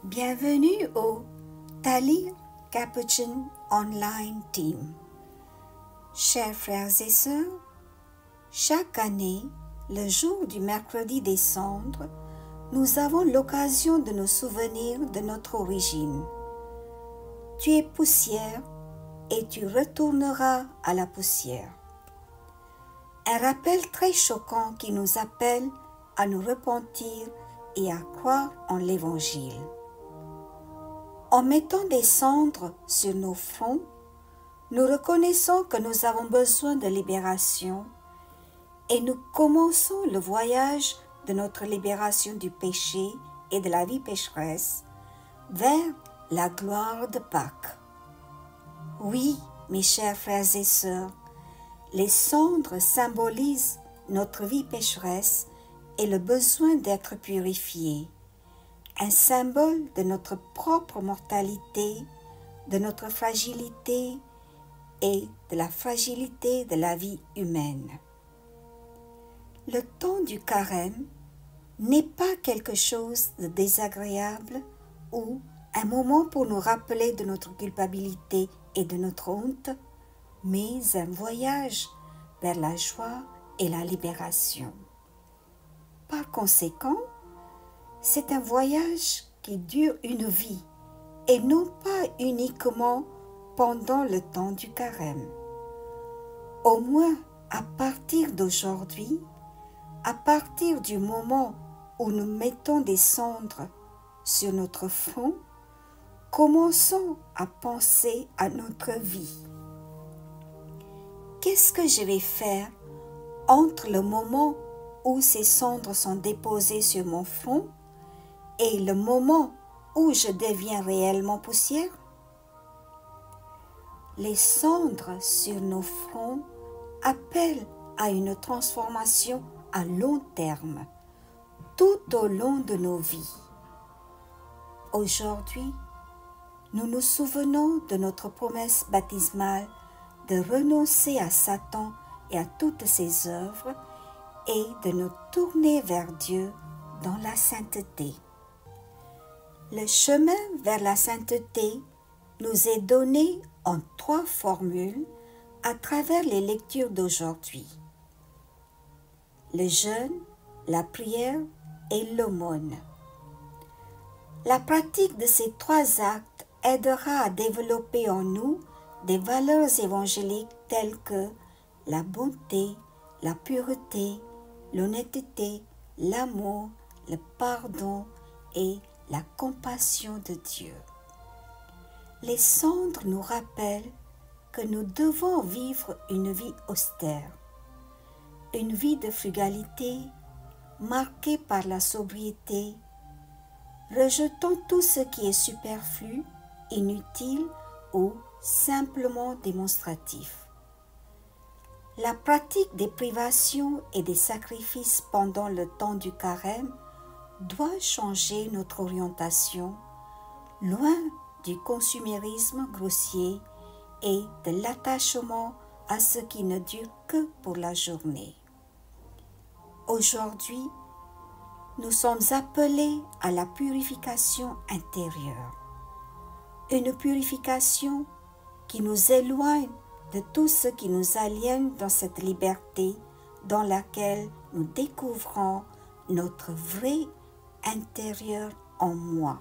Bienvenue au Thalia Capuchin Online Team. Chers frères et sœurs, chaque année, le jour du mercredi des cendres, nous avons l'occasion de nous souvenir de notre origine. Tu es poussière et tu retourneras à la poussière. Un rappel très choquant qui nous appelle à nous repentir et à croire en l'Évangile. En mettant des cendres sur nos fronts, nous reconnaissons que nous avons besoin de libération et nous commençons le voyage de notre libération du péché et de la vie pécheresse vers la gloire de Pâques. Oui, mes chers frères et sœurs, les cendres symbolisent notre vie pécheresse et le besoin d'être purifiés, un symbole de notre propre mortalité, de notre fragilité et de la fragilité de la vie humaine. Le temps du carême n'est pas quelque chose de désagréable ou un moment pour nous rappeler de notre culpabilité et de notre honte, mais un voyage vers la joie et la libération. Par conséquent, c'est un voyage qui dure une vie et non pas uniquement pendant le temps du carême. Au moins, à partir d'aujourd'hui, à partir du moment où nous mettons des cendres sur notre front, commençons à penser à notre vie. Qu'est-ce que je vais faire entre le moment où ces cendres sont déposées sur mon front et le moment où je deviens réellement poussière? Les cendres sur nos fronts appellent à une transformation à long terme, tout au long de nos vies. Aujourd'hui, nous nous souvenons de notre promesse baptismale de renoncer à Satan et à toutes ses œuvres et de nous tourner vers Dieu dans la sainteté. Le chemin vers la sainteté nous est donné en 3 formules à travers les lectures d'aujourd'hui. Le jeûne, la prière et l'aumône. La pratique de ces 3 actes aidera à développer en nous des valeurs évangéliques telles que la bonté, la pureté, l'honnêteté, l'amour, le pardon et la compassion de Dieu. Les cendres nous rappellent que nous devons vivre une vie austère, une vie de frugalité marquée par la sobriété, rejetant tout ce qui est superflu, inutile ou simplement démonstratif. La pratique des privations et des sacrifices pendant le temps du carême doit changer notre orientation, loin du consumérisme grossier et de l'attachement à ce qui ne dure que pour la journée. Aujourd'hui, nous sommes appelés à la purification intérieure, une purification qui nous éloigne de tout ce qui nous aliène dans cette liberté dans laquelle nous découvrons notre vrai intérieur en moi.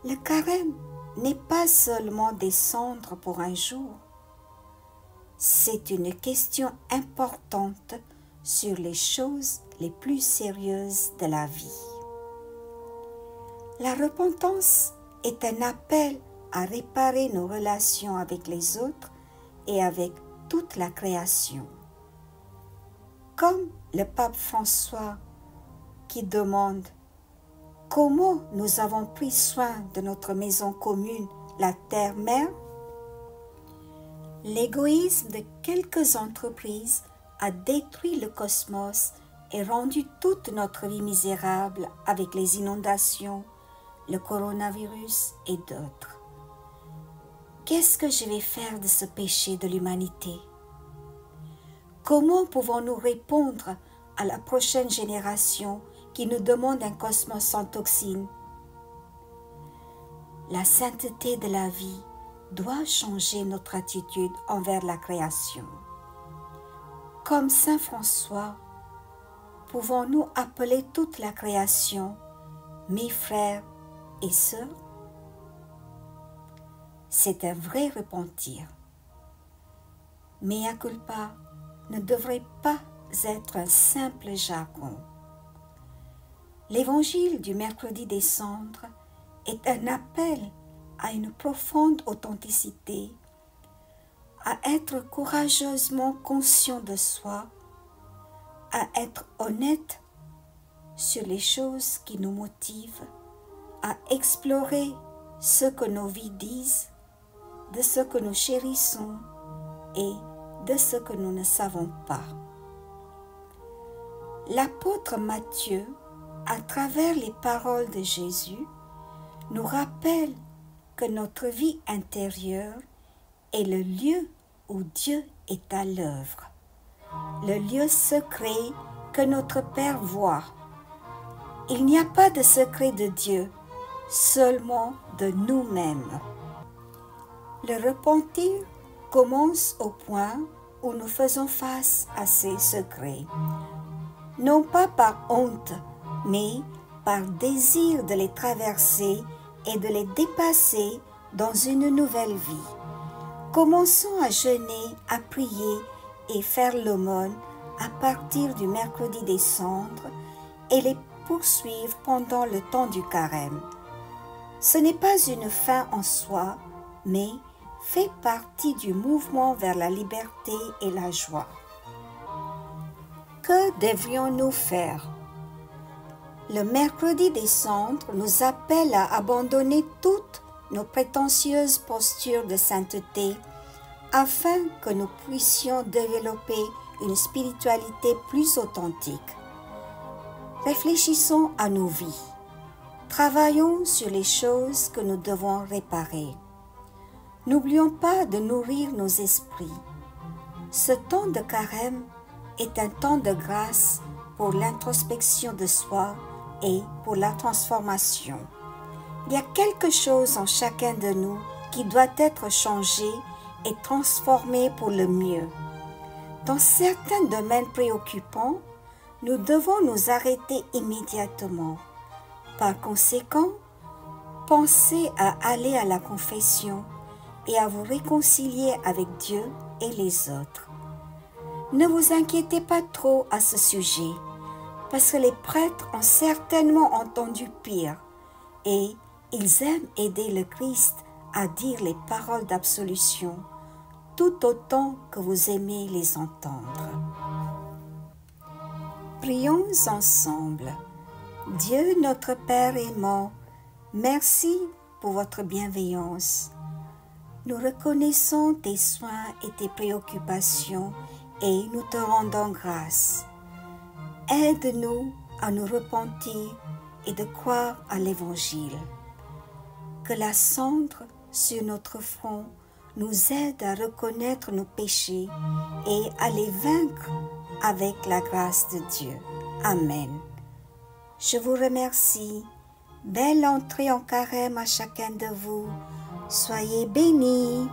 Le carême n'est pas seulement des cendres pour un jour, c'est une question importante sur les choses les plus sérieuses de la vie. La repentance est un appel à réparer nos relations avec les autres et avec toute la création. Comme le pape François qui demande « Comment nous avons pris soin de notre maison commune, la terre-mère ?» L'égoïsme de quelques entreprises a détruit le cosmos et rendu toute notre vie misérable avec les inondations, le coronavirus et d'autres. Qu'est-ce que je vais faire de ce péché de l'humanité? Comment pouvons-nous répondre à la prochaine génération qui nous demande un cosmos sans toxines? la sainteté de la vie doit changer notre attitude envers la création. Comme Saint François, pouvons-nous appeler toute la création mes frères et sœurs? C'est un vrai repentir. Mea culpa ne devrait pas être un simple jargon. L'évangile du mercredi des cendres est un appel à une profonde authenticité, à être courageusement conscient de soi, à être honnête sur les choses qui nous motivent, à explorer ce que nos vies disent, de ce que nous chérissons et de ce que nous ne savons pas. L'apôtre Matthieu, à travers les paroles de Jésus, nous rappelle que notre vie intérieure est le lieu où Dieu est à l'œuvre, le lieu secret que notre Père voit. Il n'y a pas de secret de Dieu, seulement de nous-mêmes. Le repentir commence au point où nous faisons face à ces secrets, non pas par honte, mais par désir de les traverser et de les dépasser dans une nouvelle vie. Commençons à jeûner, à prier et faire l'aumône à partir du mercredi des cendres et les poursuivre pendant le temps du carême. Ce n'est pas une fin en soi, mais fait partie du mouvement vers la liberté et la joie. Que devrions-nous faire? Le mercredi des cendres nous appelle à abandonner toutes nos prétentieuses postures de sainteté afin que nous puissions développer une spiritualité plus authentique. Réfléchissons à nos vies. Travaillons sur les choses que nous devons réparer. N'oublions pas de nourrir nos esprits. Ce temps de carême est un temps de grâce pour l'introspection de soi et pour la transformation. Il y a quelque chose en chacun de nous qui doit être changé et transformé pour le mieux. Dans certains domaines préoccupants, nous devons nous arrêter immédiatement. Par conséquent, pensez à aller à la confession et à vous réconcilier avec Dieu et les autres. Ne vous inquiétez pas trop à ce sujet, parce que les prêtres ont certainement entendu pire et ils aiment aider le Christ à dire les paroles d'absolution, tout autant que vous aimez les entendre. Prions ensemble. Dieu notre Père aimant, merci pour votre bienveillance. Nous reconnaissons tes soins et tes préoccupations et nous te rendons grâce. Aide-nous à nous repentir et de croire à l'Évangile. Que la cendre sur notre front nous aide à reconnaître nos péchés et à les vaincre avec la grâce de Dieu. Amen. Je vous remercie. Belle entrée en carême à chacun de vous. Soyez bénis.